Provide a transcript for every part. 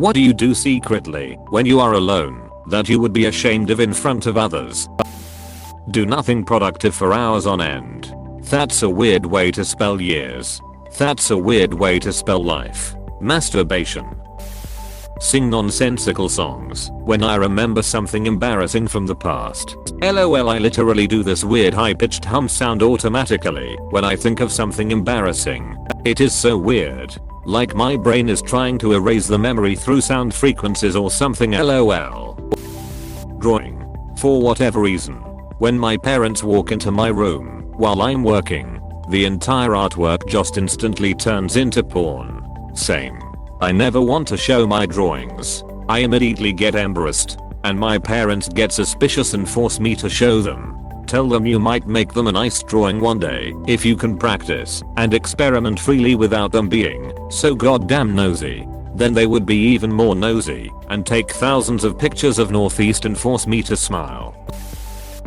What do you do secretly when you are alone that you would be ashamed of in front of others? Do nothing productive for hours on end. That's a weird way to spell years. That's a weird way to spell life. Masturbation. Sing nonsensical songs when I remember something embarrassing from the past. LOL, I literally do this weird high-pitched hum sound automatically when I think of something embarrassing. It is so weird. Like my brain is trying to erase the memory through sound frequencies or something. LOL. Drawing. For whatever reason, when my parents walk into my room while I'm working, the entire artwork just instantly turns into porn. Same. I never want to show my drawings. I immediately get embarrassed, and my parents get suspicious and force me to show them. Tell them you might make them a nice drawing one day if you can practice and experiment freely without them being so goddamn nosy. Then they would be even more nosy and take thousands of pictures of Northeast and force me to smile.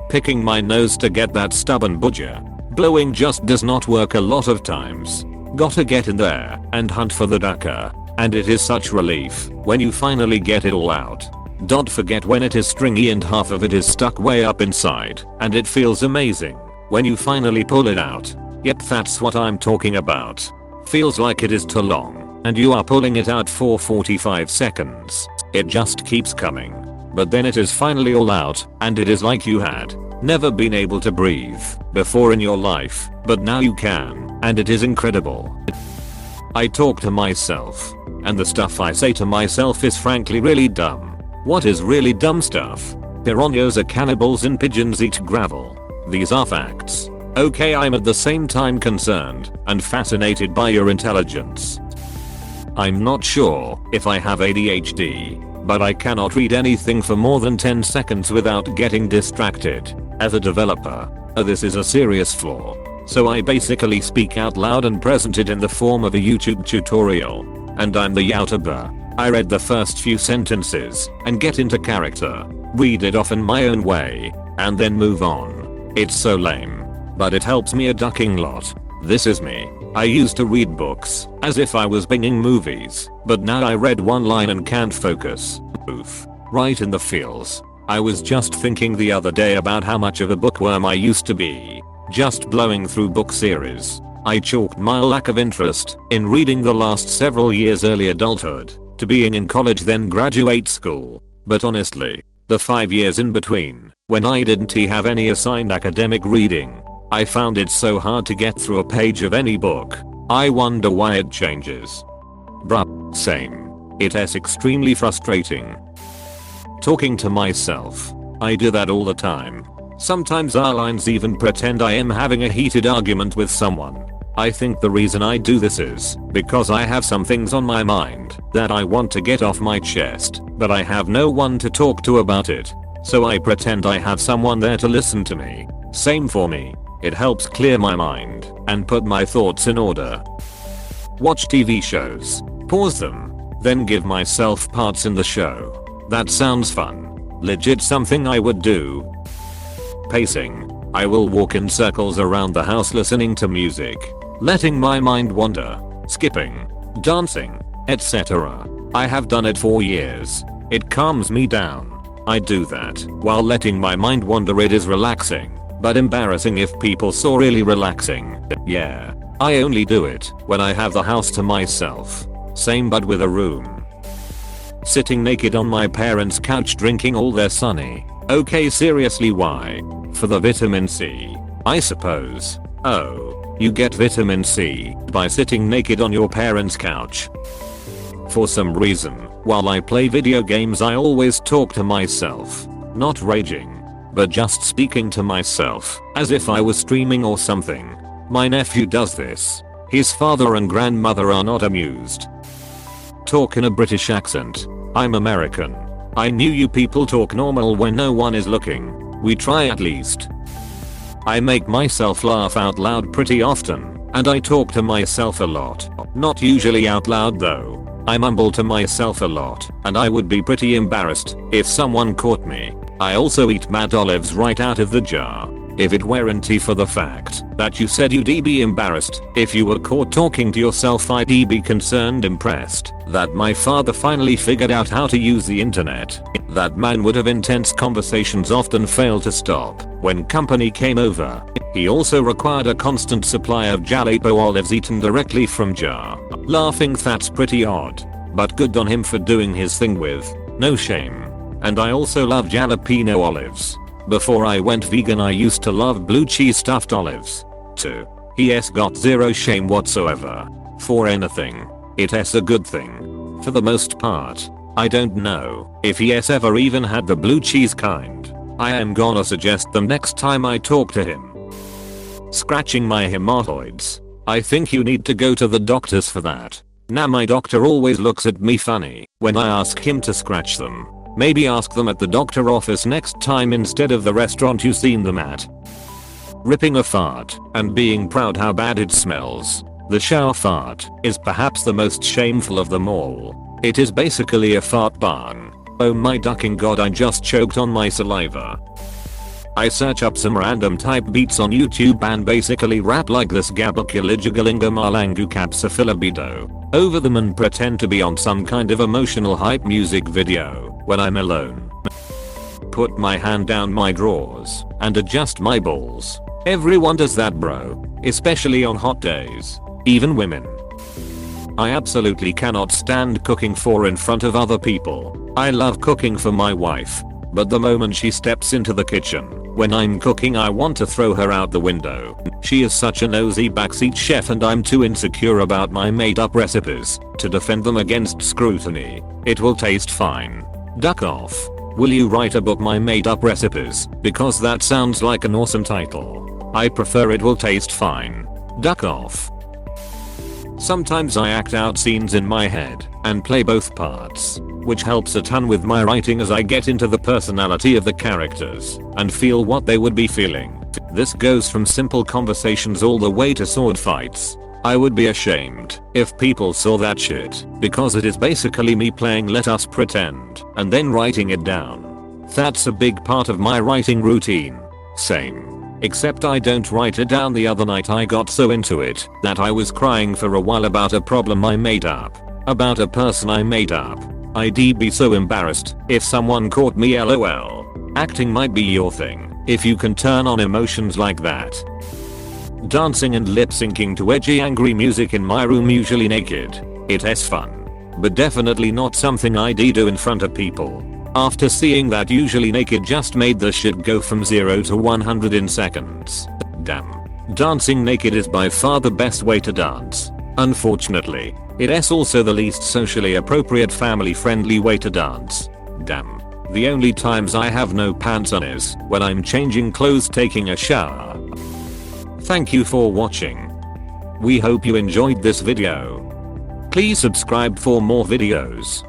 Picking my nose to get that stubborn booger. Blowing just does not work a lot of times. Gotta get in there and hunt for the ducker. And it is such relief when you finally get it all out. Don't forget when it is stringy and half of it is stuck way up inside, and it feels amazing when you finally pull it out. Yep, that's what I'm talking about. Feels like it is too long, and you are pulling it out for 45 seconds. It just keeps coming. But then it is finally all out, and it is like you had never been able to breathe before in your life, but now you can, and it is incredible. I talk to myself, and the stuff I say to myself is frankly really dumb. What is really dumb stuff? Piranhas are cannibals and pigeons eat gravel. These are facts. Okay, I'm at the same time concerned and fascinated by your intelligence. I'm not sure if I have ADHD, but I cannot read anything for more than 10 seconds without getting distracted. As a developer, this is a serious flaw. So I basically speak out loud and present it in the form of a YouTube tutorial. And I'm the YouTuber. I read the first few sentences and get into character, read it off in my own way, and then move on. It's so lame, but it helps me a ducking lot. This is me. I used to read books as if I was binging movies, but now I read one line and can't focus. Oof. Right in the feels. I was just thinking the other day about how much of a bookworm I used to be, just blowing through book series. I chalked my lack of interest in reading the last several years early adulthood to being in college then graduate school. But honestly, the 5 years in between, when I didn't have any assigned academic reading, I found it so hard to get through a page of any book. I wonder why it changes. Bruh, same. It's extremely frustrating. Talking to myself. I do that all the time. Sometimes our lines even pretend I am having a heated argument with someone. I think the reason I do this is because I have some things on my mind that I want to get off my chest, but I have no one to talk to about it. So I pretend I have someone there to listen to me. Same for me. It helps clear my mind and put my thoughts in order. Watch TV shows. Pause them. Then give myself parts in the show. That sounds fun. Legit something I would do. Pacing. I will walk in circles around the house listening to music, letting my mind wander, skipping, dancing, etc. I have done it for years. It calms me down. I do that while letting my mind wander. It is relaxing, but embarrassing if people saw. Really relaxing. Yeah. I only do it when I have the house to myself. Same but with a room. Sitting naked on my parents' couch drinking all their sunny. Okay, seriously, why? For the vitamin C, I suppose. Oh, you get vitamin C by sitting naked on your parents' couch. For some reason, while I play video games I always talk to myself. Not raging, but just speaking to myself, as if I was streaming or something. My nephew does this. His father and grandmother are not amused. Talk in a British accent. I'm American. I knew you people talk normal when no one is looking. We try at least. I make myself laugh out loud pretty often, and I talk to myself a lot. Not usually out loud though. I mumble to myself a lot, and I would be pretty embarrassed if someone caught me. I also eat mad olives right out of the jar. if it weren't for the fact that you said you'd be embarrassed if you were caught talking to yourself. I'd be concerned impressed that my father finally figured out how to use the internet. That man would have intense conversations often fail to stop when company came over. He also required a constant supply of jalapeno olives eaten directly from jar. Laughing, that's pretty odd, but good on him for doing his thing with no shame. And I also love jalapeno olives. Before I went vegan I used to love blue cheese stuffed olives too. He's got zero shame whatsoever for anything. It's a good thing. For the most part. I don't know if he's ever even had the blue cheese kind. I am gonna suggest them next time I talk to him. Scratching my hemorrhoids. I think you need to go to the doctors for that. Now my doctor always looks at me funny when I ask him to scratch them. Maybe ask them at the doctor office next time instead of the restaurant you seen them at. Ripping a fart and being proud how bad it smells. The shower fart is perhaps the most shameful of them all. It is basically a fart barn. Oh my ducking god, I just choked on my saliva. I search up some random type beats on YouTube and basically rap like this gabukulijigalinga malangu capsafilibido over them and pretend to be on some kind of emotional hype music video when I'm alone. Put my hand down my drawers and adjust my balls. Everyone does that, bro, especially on hot days, even women. I absolutely cannot stand cooking in front of other people. I love cooking for my wife, but the moment she steps into the kitchen when I'm cooking I want to throw her out the window. She is such a nosy backseat chef and I'm too insecure about my made up recipes to defend them against scrutiny. It will taste fine. Duck off. Will you write a book, My Made Up Recipes? Because that sounds like an awesome title. I prefer It Will Taste Fine. Duck off. Sometimes I act out scenes in my head and play both parts, which helps a ton with my writing as I get into the personality of the characters and feel what they would be feeling. This goes from simple conversations all the way to sword fights. I would be ashamed if people saw that shit because it is basically me playing Let Us Pretend and then writing it down. That's a big part of my writing routine. Same. Except I don't write it down. The other night I got so into it that I was crying for a while about a problem I made up. About a person I made up. I'd be so embarrassed if someone caught me, lol. Acting might be your thing if you can turn on emotions like that. Dancing and lip syncing to edgy angry music in my room, usually naked. It's fun, but definitely not something I'd do in front of people. After seeing that usually naked just made the shit go from 0 to 100 in seconds. Damn. Dancing naked is by far the best way to dance. Unfortunately, it's also the least socially appropriate family friendly way to dance. Damn. The only times I have no pants on is when I'm changing clothes, taking a shower. Thank you for watching. We hope you enjoyed this video. Please subscribe for more videos.